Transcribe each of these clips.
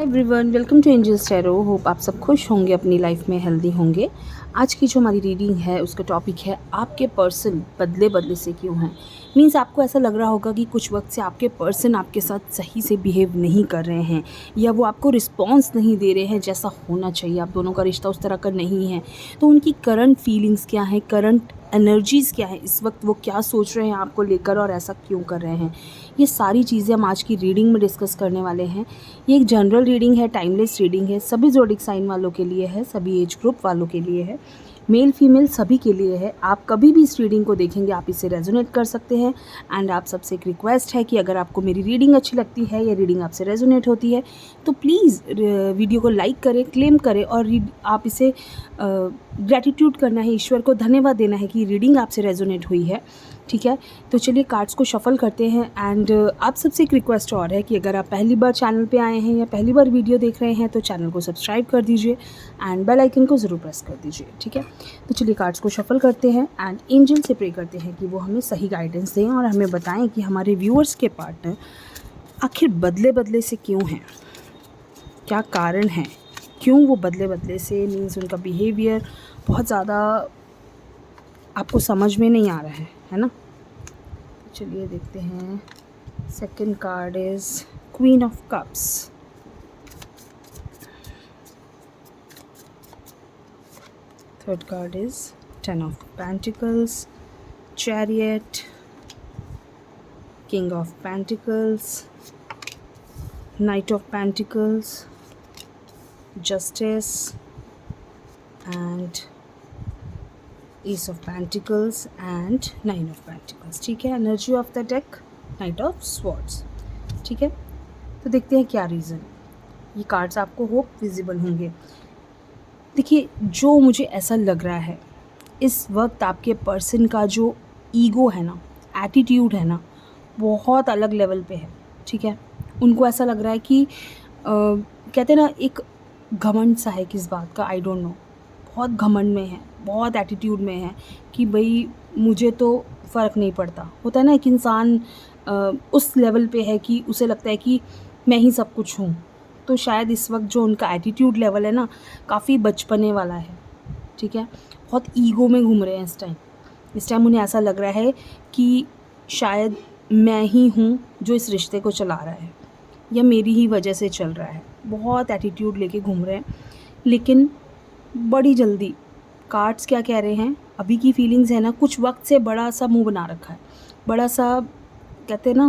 Hi everyone, welcome to angels tarot. Hope आप सब खुश होंगे, अपनी लाइफ में हेल्दी होंगे। आज की जो हमारी रीडिंग है उसका टॉपिक है आपके पर्सन बदले बदले से क्यों हैं। मीन्स आपको ऐसा लग रहा होगा कि कुछ वक्त से आपके पर्सन आपके साथ सही से बिहेव नहीं कर रहे हैं या वो आपको रिस्पॉन्स नहीं दे रहे हैं जैसा होना चाहिए। आप दोनों का रिश्ता उस तरह का नहीं है। तो उनकी करंट फीलिंग्स क्या हैं, करंट एनर्जीज़ क्या है, इस वक्त वो क्या सोच रहे हैं आपको लेकर और ऐसा क्यों कर रहे हैं, ये सारी चीज़ें हम आज की रीडिंग में डिस्कस करने वाले हैं। ये एक जनरल रीडिंग है, टाइमलेस रीडिंग है, सभी ज़ोडिक साइन वालों के लिए है, सभी एज ग्रुप वालों के लिए है, मेल फीमेल सभी के लिए है। आप कभी भी इस रीडिंग को देखेंगे आप इसे रेजोनेट कर सकते हैं। एंड आप सबसे एक रिक्वेस्ट है कि अगर आपको मेरी रीडिंग अच्छी लगती है या रीडिंग आपसे रेजोनेट होती है तो प्लीज़ वीडियो को लाइक करें, क्लेम करें और आप इसे ग्रैटिट्यूड करना है, ईश्वर को धन्यवाद देना है कि रीडिंग आपसे रेजोनेट हुई है। ठीक है, तो चलिए कार्ड्स को शफल करते हैं। एंड आप सबसे एक रिक्वेस्ट और है कि अगर आप पहली बार चैनल पे आए हैं या पहली बार वीडियो देख रहे हैं तो चैनल को सब्सक्राइब कर दीजिए एंड बेल आइकन को ज़रूर प्रेस कर दीजिए। ठीक है, तो चलिए कार्ड्स को शफल करते हैं एंड एंजल से प्रे करते हैं कि वो हमें सही गाइडेंस दें और हमें बताएं कि हमारे व्यूअर्स के पार्टनर आखिर बदले बदले से क्यों हैं, क्या कारण है, क्यों वो बदले बदले से। मीन्स उनका बिहेवियर बहुत ज़्यादा आपको समझ में नहीं आ रहा है ना। चलिए देखते हैं। Second card is queen of cups, third card is ten of pentacles, chariot, king of pentacles, night of pentacles, justice and Ace of Pentacles and Nine of Pentacles। ठीक है, energy of the deck night of swords. ठीक है, तो देखते हैं क्या reason. ये cards आपको होप विजिबल होंगे। देखिए, जो मुझे ऐसा लग रहा है इस वक्त आपके पर्सन का जो ईगो है ना, एटीट्यूड है ना, बहुत अलग लेवल पे है। ठीक है, उनको ऐसा लग रहा है कि कहते हैं ना, एक घमंड सा है किस बात का, आई डोंट नो। बहुत घमंड में है, बहुत एटीट्यूड में है कि भाई मुझे तो फ़र्क नहीं पड़ता। होता है ना, एक इंसान उस लेवल पे है कि उसे लगता है कि मैं ही सब कुछ हूँ। तो शायद इस वक्त जो उनका एटीट्यूड लेवल है ना, काफ़ी बचपने वाला है। ठीक है, बहुत ईगो में घूम रहे हैं इस टाइम उन्हें ऐसा लग रहा है कि शायद मैं ही हूँ जो इस रिश्ते को चला रहा है या मेरी ही वजह से चल रहा है। बहुत एटीट्यूड लेके घूम रहे हैं, लेकिन बड़ी जल्दी कार्ड्स क्या कह रहे हैं, अभी की फीलिंग्स है ना, कुछ वक्त से बड़ा सा मुंह बना रखा है, बड़ा सा कहते हैं ना,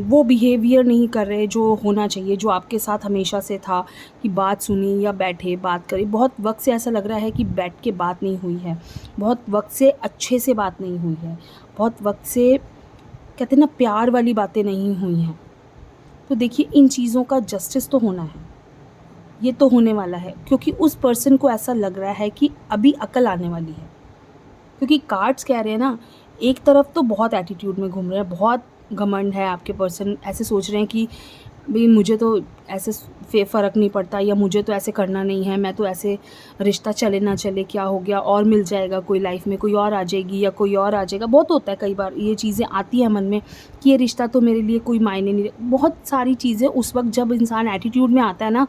वो बिहेवियर नहीं कर रहे जो होना चाहिए, जो आपके साथ हमेशा से था कि बात सुनी या बैठे बात करी। बहुत वक्त से ऐसा लग रहा है कि बैठ के बात नहीं हुई है, बहुत वक्त से अच्छे से बात नहीं हुई है, बहुत वक्त से कहते हैं ना प्यार वाली बातें नहीं हुई हैं। तो देखिए, इन चीज़ों का जस्टिस तो होना है, ये तो होने वाला है, क्योंकि उस पर्सन को ऐसा लग रहा है कि अभी अकल आने वाली है। क्योंकि कार्ड्स कह रहे हैं ना, एक तरफ तो बहुत एटीट्यूड में घूम रहे हैं, बहुत घमंड है आपके पर्सन, ऐसे सोच रहे हैं कि भाई मुझे तो ऐसे फ़र्क नहीं पड़ता या मुझे तो ऐसे करना नहीं है, मैं तो ऐसे रिश्ता चले ना चले क्या हो गया, और मिल जाएगा कोई, लाइफ में कोई और आ जाएगी या कोई और आ जाएगा। बहुत होता है, कई बार ये चीज़ें आती हैं मन में कि ये रिश्ता तो मेरे लिए कोई मायने नहीं। बहुत सारी चीज़ें उस वक्त जब इंसान एटीट्यूड में आता है ना,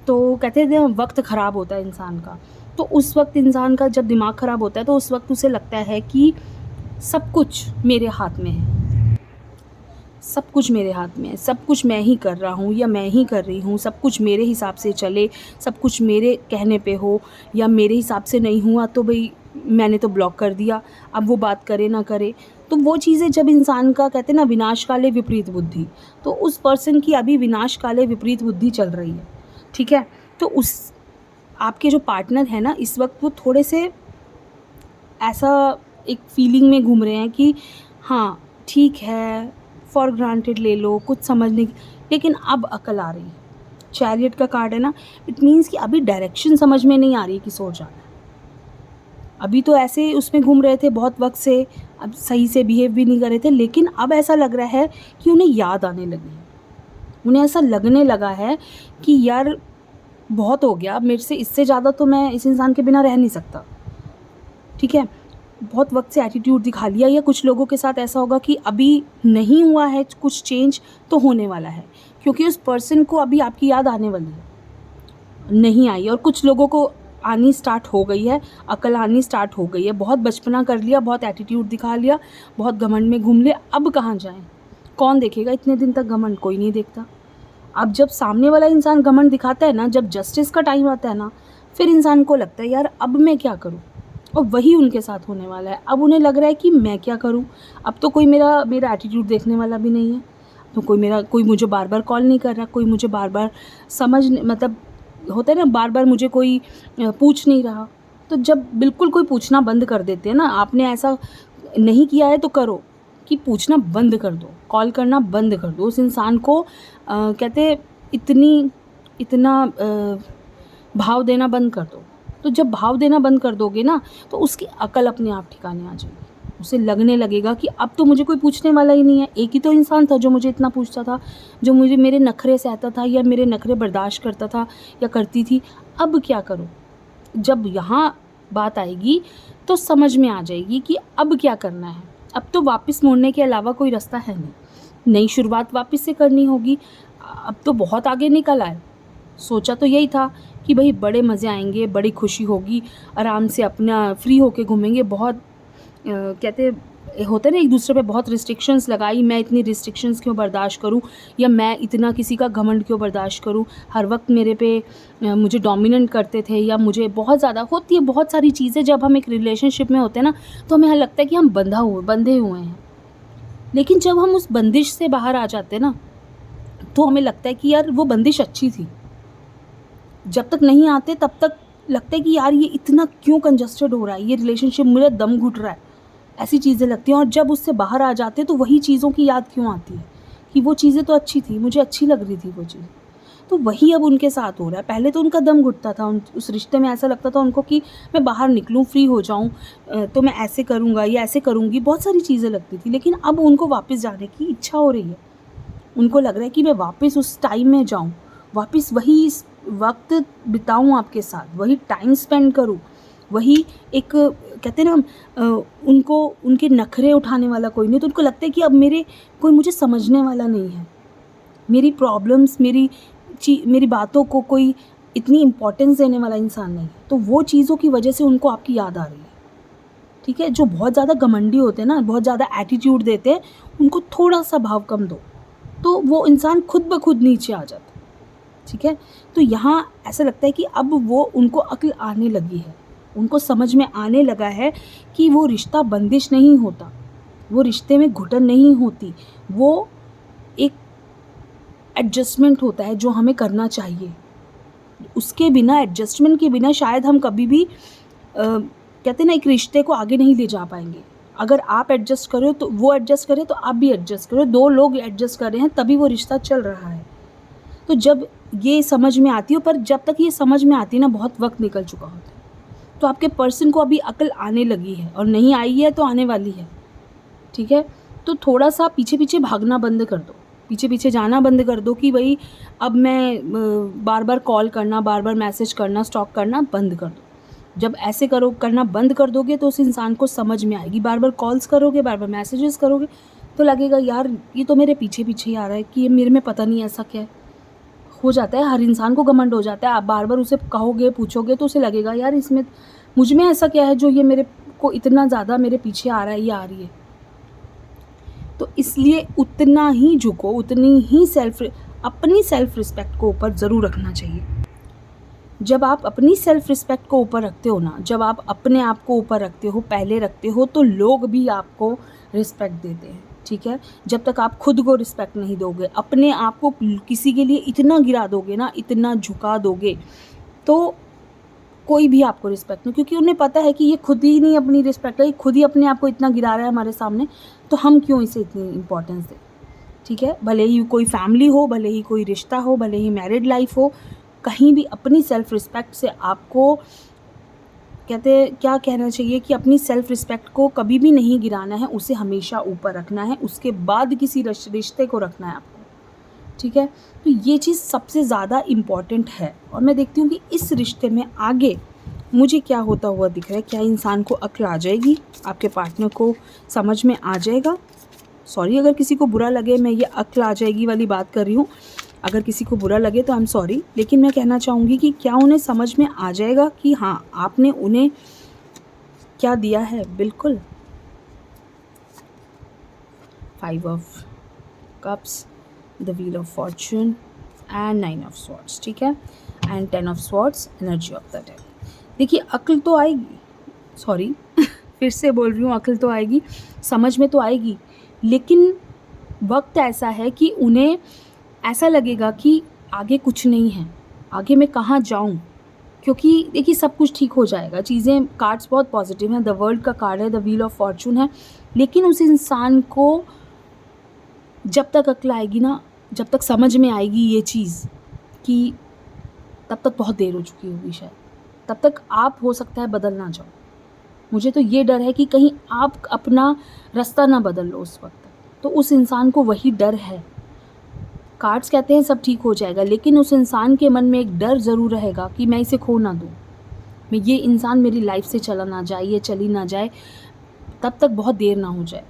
तो कहते हैं वक्त ख़राब होता है इंसान का। तो उस वक्त इंसान का जब दिमाग ख़राब होता है तो उस वक्त उसे लगता है कि सब कुछ मेरे हाथ में है, सब कुछ मेरे हाथ में है, सब कुछ मैं ही कर रहा हूँ या मैं ही कर रही हूँ, सब कुछ मेरे हिसाब से चले, सब कुछ मेरे कहने पे हो, या मेरे हिसाब से नहीं हुआ तो भाई मैंने तो ब्लॉक कर दिया, अब वो बात करे ना करे। तो वो चीज़ें जब इंसान का कहते हैं ना विनाश काले विपरीत बुद्धि, तो उस पर्सन की अभी विनाश काले विपरीत बुद्धि चल रही है। ठीक है, तो उस आपके जो पार्टनर है ना, इस वक्त वो थोड़े से ऐसा एक फीलिंग में घूम रहे हैं कि हाँ ठीक है, फॉर ग्रांटेड ले लो, कुछ समझने की, लेकिन अब अकल आ रही है। चैरियट का कार्ड है ना, इट मीन्स कि अभी डायरेक्शन समझ में नहीं आ रही कि सो जाना है। अभी तो ऐसे उसमें घूम रहे थे बहुत वक्त से, अब सही से बिहेव भी नहीं कर रहे थे, लेकिन अब ऐसा लग रहा है कि उन्हें याद आने लगी है। उन्हें ऐसा लगने लगा है कि यार बहुत हो गया मेरे से, इससे ज़्यादा तो मैं इस इंसान के बिना रह नहीं सकता। ठीक है, बहुत वक्त से एटीट्यूड दिखा लिया, या कुछ लोगों के साथ ऐसा होगा कि अभी नहीं हुआ है कुछ चेंज तो होने वाला है। क्योंकि उस पर्सन को अभी आपकी याद आने वाली है, नहीं आई, और कुछ लोगों को आनी स्टार्ट हो गई है, अकल आनी स्टार्ट हो गई है। बहुत बचपना कर लिया, बहुत एटीट्यूड दिखा लिया, बहुत घमंड में घूम लिया, अब कहाँ जाएं? कौन देखेगा इतने दिन तक घमंड? कोई नहीं देखता। अब जब सामने वाला इंसान घमंड दिखाता है ना, जब जस्टिस का टाइम आता है ना, फिर इंसान को लगता है यार अब मैं क्या करूं। और वही उनके साथ होने वाला है। अब उन्हें लग रहा है कि मैं क्या करूं, अब तो कोई मेरा एटीट्यूड देखने वाला भी नहीं है, तो कोई मुझे बार बार कॉल नहीं कर रहा, कोई मुझे बार बार मतलब होता है ना, बार बार मुझे कोई पूछ नहीं रहा। तो जब बिल्कुल कोई पूछना बंद कर देते हैं ना, आपने ऐसा नहीं किया है तो करो कि पूछना बंद कर दो, कॉल करना बंद कर दो, उस इंसान को कहते इतना भाव देना बंद कर दो। तो जब भाव देना बंद कर दोगे ना, तो उसकी अकल अपने आप ठिकाने आ जाएगी। उसे लगने लगेगा कि अब तो मुझे कोई पूछने वाला ही नहीं है। एक ही तो इंसान था जो मुझे इतना पूछता था, जो मुझे मेरे नखरे सहता था या मेरे नखरे बर्दाश्त करता था या करती थी। अब क्या करूं? जब यहाँ बात आएगी तो समझ में आ जाएगी कि अब क्या करना है। अब तो वापस मुड़ने के अलावा कोई रास्ता है नहीं, नई शुरुआत वापस से करनी होगी। अब तो बहुत आगे निकल आए। सोचा तो यही था कि भाई बड़े मज़े आएंगे, बड़ी खुशी होगी, आराम से अपना फ्री होके घूमेंगे। बहुत कहते होते ना, एक दूसरे पे बहुत रिस्ट्रिक्शंस लगाई, मैं इतनी रिस्ट्रिक्शंस क्यों बर्दाश्त करूं, या मैं इतना किसी का घमंड क्यों बर्दाश्त करूं, हर वक्त मेरे पे मुझे डोमिनेट करते थे, या मुझे बहुत ज़्यादा होती है बहुत सारी चीज़ें। जब हम एक रिलेशनशिप में होते हैं ना, तो हमें लगता है कि हम बंधे हुए हैं। लेकिन जब हम उस बंदिश से बाहर आ जाते हैं ना, तो हमें लगता है कि यार वो बंदिश अच्छी थी। जब तक नहीं आते तब तक लगता है कि यार ये इतना क्यों कंजस्टेड हो रहा है, ये रिलेशनशिप मेरा दम घुट रहा है, ऐसी चीज़ें लगती हैं। और जब उससे बाहर आ जाते तो वही चीज़ों की याद क्यों आती है कि वो चीज़ें तो अच्छी थी, मुझे अच्छी लग रही थी वो चीज़। तो वही अब उनके साथ हो रहा है। पहले तो उनका दम घुटता था, उस रिश्ते में ऐसा लगता था उनको कि मैं बाहर निकलूं, फ्री हो जाऊं, तो मैं ऐसे करूंगा या ऐसे करूंगी, बहुत सारी चीज़ें लगती थी। लेकिन अब उनको वापस जाने की इच्छा हो रही है। उनको लग रहा है कि मैं वापस उस टाइम में जाऊं, वापस वही वक्त बिताऊं आपके साथ, वही टाइम स्पेंड करूं, वही एक कहते हैं ना, उनको उनके नखरे उठाने वाला कोई नहीं। तो उनको लगता है कि अब कोई मुझे समझने वाला नहीं है, मेरी प्रॉब्लम्स, मेरी बातों को कोई इतनी इम्पोर्टेंस देने वाला इंसान नहीं। तो वो चीज़ों की वजह से उनको आपकी याद आ रही है। ठीक है, जो बहुत ज़्यादा घमंडी होते हैं ना, बहुत ज़्यादा एटीट्यूड देते हैं, उनको थोड़ा सा भाव कम दो तो वो इंसान खुद ब खुद नीचे आ जाता है। ठीक है, तो यहाँ ऐसा लगता है कि अब वो उनको अक्ल आने लगी है, उनको समझ में आने लगा है कि वो रिश्ता बंदिश नहीं होता, वो रिश्ते में घुटन नहीं होती, वो एक एडजस्टमेंट होता है जो हमें करना चाहिए। उसके बिना, एडजस्टमेंट के बिना शायद हम कभी भी कहते ना, एक रिश्ते को आगे नहीं ले जा पाएंगे। अगर आप एडजस्ट करो तो वो एडजस्ट करे, तो आप भी एडजस्ट करो, दो लोग एडजस्ट कर रहे हैं तभी वो रिश्ता चल रहा है। तो जब ये समझ में आती है, पर जब तक ये समझ में आती है ना, बहुत वक्त निकल चुका होता है। तो आपके पर्सन को अभी अकल आने लगी है, और नहीं आई है तो आने वाली है। ठीक है, तो थोड़ा सा पीछे पीछे भागना बंद कर दो, पीछे पीछे जाना बंद कर दो कि भाई अब मैं बार बार कॉल करना, बार बार मैसेज करना, स्टॉक करना बंद कर दो। जब ऐसे करना बंद कर दोगे तो उस इंसान को समझ में आएगी। बार बार कॉल्स करोगे, बार बार मैसेजेस करोगे, तो लगेगा यार ये तो मेरे पीछे पीछे ही आ रहा है, कि ये मेरे में पता नहीं ऐसा क्या है। हो जाता है, हर इंसान को घमंड हो जाता है। आप बार बार उसे कहोगे, पूछोगे, तो उसे लगेगा यार इसमें मुझ में ऐसा क्या है जो ये मेरे को इतना ज़्यादा मेरे पीछे आ रहा है या आ रही है। तो इसलिए उतना ही झुको, उतनी ही अपनी सेल्फ रिस्पेक्ट को ऊपर ज़रूर रखना चाहिए। जब आप अपनी सेल्फ रिस्पेक्ट को ऊपर रखते हो ना, जब आप अपने आप को ऊपर रखते हो, पहले रखते हो, तो लोग भी आपको रिस्पेक्ट देते हैं। ठीक है, जब तक आप खुद को रिस्पेक्ट नहीं दोगे, अपने आप को किसी के लिए इतना गिरा दोगे ना, इतना झुका दोगे, तो कोई भी आपको रिस्पेक्ट नहीं, क्योंकि उन्हें पता है कि ये खुद ही नहीं अपनी रिस्पेक्ट है, खुद ही अपने आप को इतना गिरा रहा है हमारे सामने, तो हम क्यों इसे इतनी इंपॉर्टेंस दें। ठीक है, भले ही कोई फैमिली हो, भले ही कोई रिश्ता हो, भले ही मैरिड लाइफ हो, कहीं भी अपनी सेल्फ रिस्पेक्ट से आपको क्या कहना चाहिए कि अपनी सेल्फ रिस्पेक्ट को कभी भी नहीं गिराना है, उसे हमेशा ऊपर रखना है, उसके बाद किसी रिश्ते को रखना है आपको। ठीक है, तो ये चीज़ सबसे ज़्यादा इम्पॉर्टेंट है। और मैं देखती हूँ कि इस रिश्ते में आगे मुझे क्या होता हुआ दिख रहा है। क्या इंसान को अक्ल आ जाएगी, आपके पार्टनर को समझ में आ जाएगा। सॉरी अगर किसी को बुरा लगे, मैं ये अक्ल आ जाएगी वाली बात कर रही हूँ, अगर किसी को बुरा लगे तो आई एम सॉरी, लेकिन मैं कहना चाहूँगी कि क्या उन्हें समझ में आ जाएगा कि हाँ आपने उन्हें क्या दिया है। बिल्कुल। 5 of cups, the wheel of Fortune and 9 of swords, ठीक है, and 10 of swords, energy of the dead. देखिए अक्ल तो आएगी, सॉरी फिर से बोल रही हूँ, अक्ल तो आएगी, समझ में तो आएगी, लेकिन वक्त ऐसा है कि उन्हें ऐसा लगेगा कि आगे कुछ नहीं है, आगे मैं कहाँ जाऊँ, क्योंकि देखिए सब कुछ ठीक हो जाएगा। चीज़ें, कार्ड्स बहुत पॉजिटिव हैं, द वर्ल्ड का कार्ड है, द व्हील ऑफ फॉर्चून है, लेकिन उस इंसान को जब तक अक्ल आएगी ना, जब तक समझ में आएगी ये चीज़ कि तब तक बहुत देर हो चुकी होगी शायद, तब तक आप हो सकता है बदल ना जाओ। मुझे तो ये डर है कि कहीं आप अपना रास्ता ना बदल लो उस वक्त, तो उस इंसान को वही डर है। कार्ड्स कहते हैं सब ठीक हो जाएगा, लेकिन उस इंसान के मन में एक डर ज़रूर रहेगा कि मैं इसे खो ना दूँ, मैं ये इंसान मेरी लाइफ से चला ना जाए, ये चली ना जाए, तब तक बहुत देर ना हो जाए।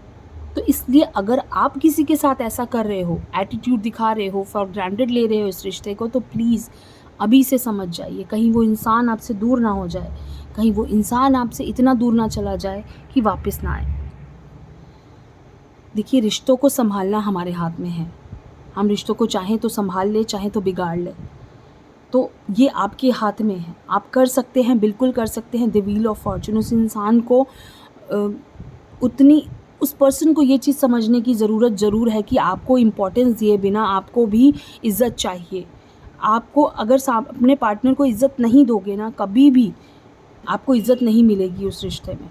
तो इसलिए अगर आप किसी के साथ ऐसा कर रहे हो, एटीट्यूड दिखा रहे हो, फॉर ग्रांटेड ले रहे हो इस रिश्ते को, तो प्लीज़ अभी से समझ जाइए, कहीं वो इंसान आपसे दूर ना हो जाए, कहीं वो इंसान आपसे इतना दूर ना चला जाए कि वापस ना आए। देखिए रिश्तों को संभालना हमारे हाथ में है, हम रिश्तों को चाहें तो संभाल ले, चाहें तो बिगाड़ ले, तो ये आपके हाथ में है, आप कर सकते हैं, बिल्कुल कर सकते हैं। द व्हील ऑफ फॉर्चून, उस इंसान को उस पर्सन को ये चीज़ समझने की ज़रूरत ज़रूर है कि आपको इम्पोर्टेंस दिए बिना आपको भी इज़्ज़त चाहिए। आपको अगर अपने पार्टनर को इज़्ज़त नहीं दोगे ना, कभी भी आपको इज़्ज़त नहीं मिलेगी उस रिश्ते में।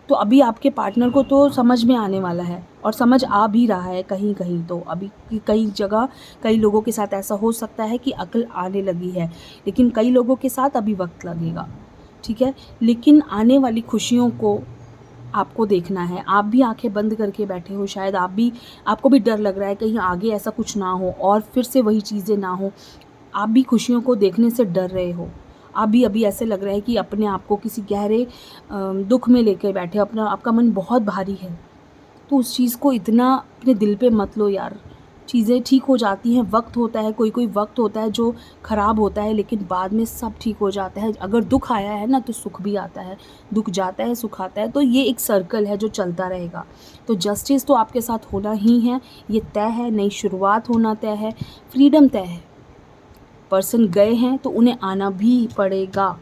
तो अभी आपके पार्टनर को तो समझ में आने वाला है, और समझ आ भी रहा है कहीं कहीं, तो अभी कई जगह कई लोगों के साथ ऐसा हो सकता है कि अक्ल आने लगी है, लेकिन कई लोगों के साथ अभी वक्त लगेगा, ठीक है। लेकिन आने वाली खुशियों को आपको देखना है। आप भी आंखें बंद करके बैठे हो, शायद आपको भी डर लग रहा है कहीं आगे ऐसा कुछ ना हो और फिर से वही चीज़ें ना हो। आप भी खुशियों को देखने से डर रहे हो, आप भी अभी ऐसे लग रहा है कि अपने आप को किसी गहरे दुख में लेके बैठे, आपका मन बहुत भारी है। तो उस चीज़ को इतना अपने दिल पे मत लो यार, चीज़ें ठीक हो जाती हैं, वक्त होता है, कोई वक्त होता है जो ख़राब होता है, लेकिन बाद में सब ठीक हो जाता है। अगर दुख आया है ना तो सुख भी आता है, दुख जाता है सुख आता है, तो ये एक सर्कल है जो चलता रहेगा। तो जस्टिस तो आपके साथ होना ही है, ये तय है, नई शुरुआत होना तय है, फ्रीडम तय है। पर्सन गए हैं तो उन्हें आना भी पड़ेगा,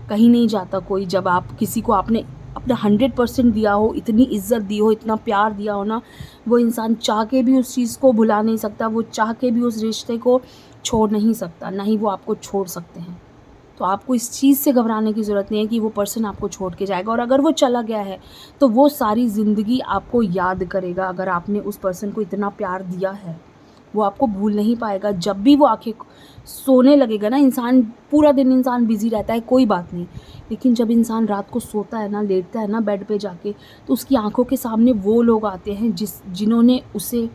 कहीं नहीं जाता कोई। जब आप किसी को आपने अपना 100% दिया हो, इतनी इज्जत दी हो, इतना प्यार दिया हो ना, वो इंसान चाह के भी उस चीज़ को भुला नहीं सकता, वो चाह के भी उस रिश्ते को छोड़ नहीं सकता, ना ही वो आपको छोड़ सकते हैं। तो आपको इस चीज़ से घबराने की ज़रूरत नहीं है कि वो पर्सन आपको छोड़ के जाएगा, और अगर वो चला गया है तो वो सारी ज़िंदगी आपको याद करेगा। अगर आपने उस पर्सन को इतना प्यार दिया है, वो आपको भूल नहीं पाएगा। जब भी वो आंखें सोने लगेगा ना, इंसान पूरा दिन इंसान बिज़ी रहता है, कोई बात नहीं, लेकिन जब इंसान रात को सोता है ना, लेटता है ना बेड पे जाके, तो उसकी आंखों के सामने वो लोग आते हैं जिन्होंने उसे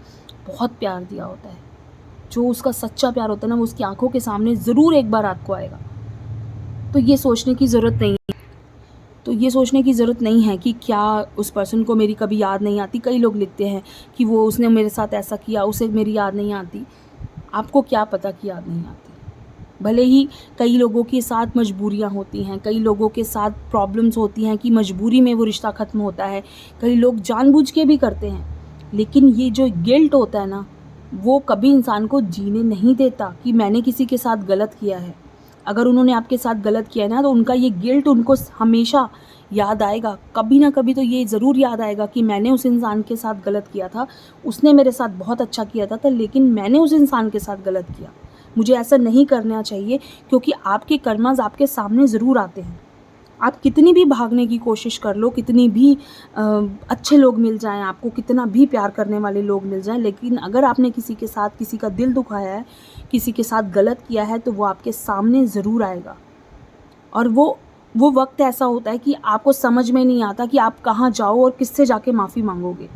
बहुत प्यार दिया होता है। जो उसका सच्चा प्यार होता है ना, वो उसकी आंखों के सामने ज़रूर एक बार रात को आएगा। तो ये सोचने की ज़रूरत नहीं है कि क्या उस पर्सन को मेरी कभी याद नहीं आती। कई लोग लिखते हैं कि वो उसने मेरे साथ ऐसा किया, उसे मेरी याद नहीं आती। आपको क्या पता कि याद नहीं आती। भले ही कई लोगों के साथ मजबूरियां होती हैं, कई लोगों के साथ प्रॉब्लम्स होती हैं कि मजबूरी में वो रिश्ता ख़त्म होता है, कई लोग जानबूझ के भी करते हैं, लेकिन ये जो गिल्ट होता है ना, वो कभी इंसान को जीने नहीं देता कि मैंने किसी के साथ गलत किया है। अगर उन्होंने आपके साथ गलत किया है ना, तो उनका ये गिल्ट उनको हमेशा याद आएगा। कभी ना कभी तो ये ज़रूर याद आएगा कि मैंने उस इंसान के साथ गलत किया था, उसने मेरे साथ बहुत अच्छा किया था, लेकिन मैंने उस इंसान के साथ गलत किया, मुझे ऐसा नहीं करना चाहिए। क्योंकि आपके कर्मस आपके सामने ज़रूर आते हैं। आप कितनी भी भागने की कोशिश कर लो, कितनी भी अच्छे लोग मिल जाएं आपको, कितना भी प्यार करने वाले लोग मिल जाएं, लेकिन अगर आपने किसी के साथ किसी का दिल दुखाया है, किसी के साथ गलत किया है, तो वो आपके सामने ज़रूर आएगा। और वो वक्त ऐसा होता है कि आपको समझ में नहीं आता कि आप कहाँ जाओ और किससे जाके माफ़ी मांगोगे।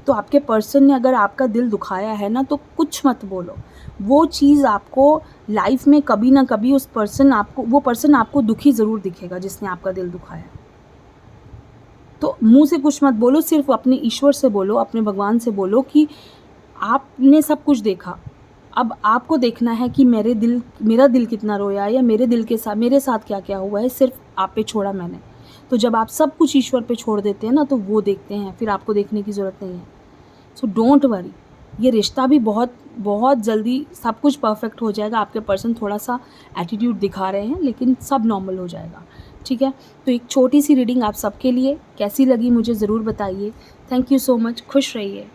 तो आपके पर्सन ने अगर आपका दिल दुखाया है ना, तो कुछ मत बोलो। वो चीज़ आपको लाइफ में कभी ना कभी वो पर्सन आपको दुखी ज़रूर दिखेगा जिसने आपका दिल दुखाया। तो मुंह से कुछ मत बोलो, सिर्फ अपने ईश्वर से बोलो, अपने भगवान से बोलो कि आपने सब कुछ देखा, अब आपको देखना है कि मेरा दिल कितना रोया या मेरे साथ क्या क्या हुआ है, सिर्फ आप पे छोड़ा मैंने। तो जब आप सब कुछ ईश्वर पे छोड़ देते हैं ना, तो वो देखते हैं, फिर आपको देखने की ज़रूरत नहीं है। सो डोंट वरी, ये रिश्ता भी बहुत बहुत जल्दी सब कुछ परफेक्ट हो जाएगा। आपके पर्सन थोड़ा सा एटीट्यूड दिखा रहे हैं, लेकिन सब नॉर्मल हो जाएगा, ठीक है। तो एक छोटी सी रीडिंग आप सबके लिए कैसी लगी मुझे ज़रूर बताइए। थैंक यू सो मच, खुश रहिए।